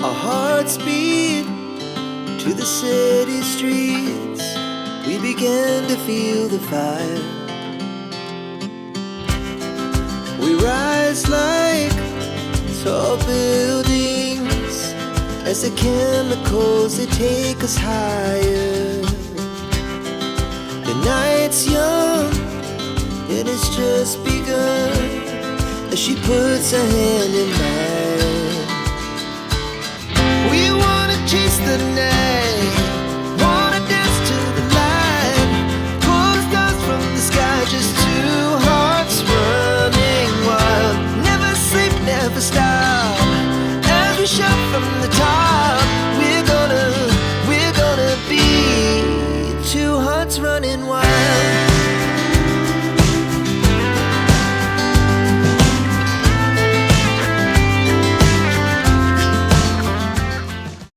Our hearts beat to the city streets. We began to feel the fire. We rise like tall buildings as the chemicals, they take us higher. The night's young and it's just begun as she puts her hand in mine.